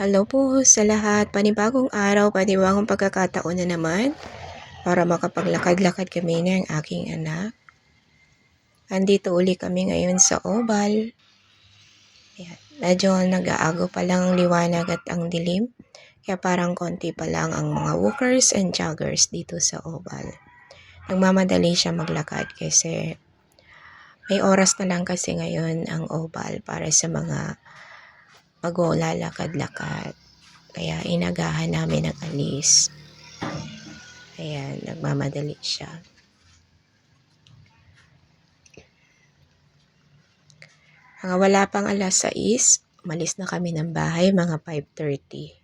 Hello po sa lahat. Panibagong araw, panibagong pagkakataon na naman para makapaglakad-lakad kami ng aking anak. Andito uli kami ngayon sa Oval. Ayan. Medyo nag-aago pa lang ang liwanag at ang dilim. Kaya parang konti pa lang ang mga walkers and joggers dito sa Oval. Nagmamadali siya maglakad kasi may oras na lang kasi ngayon ang Oval para sa mga maglalakad-lakad. Kaya inagahan namin ang alis. Ayan, nagmamadali siya. Mga wala pang 6:00, umalis na kami ng bahay, mga 5:30.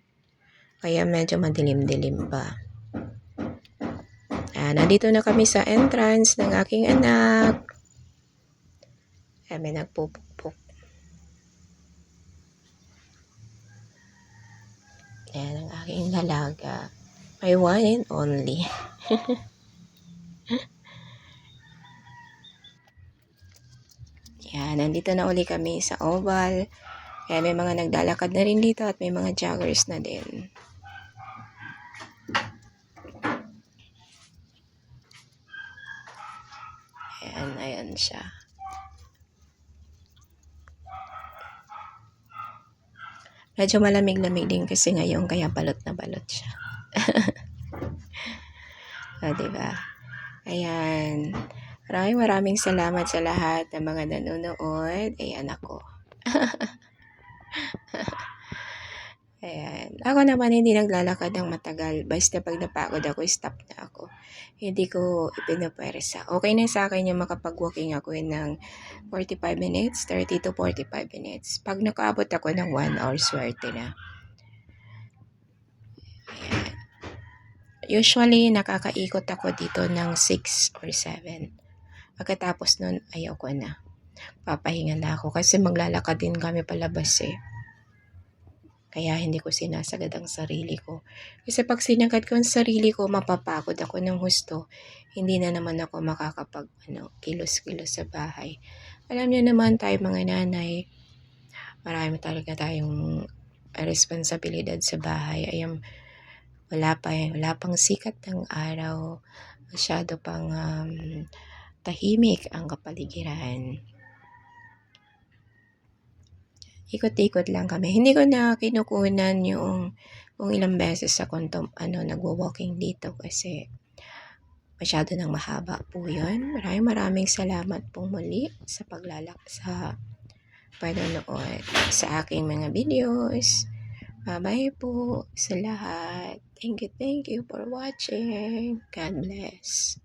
Kaya medyo madilim-dilim pa. Ayan, nandito na kami sa entrance ng aking anak. Ayan, may nagpupukpuk. Ayan, ang aking dalaga. My one and only. Ayan, nandito na uli kami sa Oval. Kaya may mga naglalakad na rin dito at may mga joggers na din. Ayan siya. Medyo malamig-lamig din kasi ngayon kaya balot na balot siya. O, diba? Ayan. Maraming salamat sa lahat ng mga nanonood. Ayan ako. Ayan. Ako naman hindi naglalakad ng matagal. Basta pag napagod ako, stop na ako. Hindi ko ipinapwersa. Okay na sa akin yung makapag-walking ako ng 45 minutes, 30 to 45 minutes. Pag nakaabot ako ng 1 hour, swerte na. Ayan. Usually, nakakaikot ako dito ng 6 or 7. Pagkatapos nun, ayaw ko na. Papahinga na ako kasi maglalakad din kami palabas eh. Kaya hindi ko sinasagad ang sarili ko. Kasi pag sinagad ko ang sarili ko, mapapagod ako ng husto. Hindi na naman ako makakapag kilos-kilos sa bahay. Alam niyo naman tayo mga nanay, marami talaga tayong responsibilidad sa bahay. Ayun, wala pang sikat ng araw. Masyado pang tahimik ang kapaligiran. Ikot-ikot lang kami. Hindi ko na kinukunan yung kung ilang beses akong nagwo-walking dito kasi masyado nang mahaba po yun. Maraming salamat po muli sa panonood sa aking mga videos. Bye-bye po sa lahat. Thank you for watching. God bless.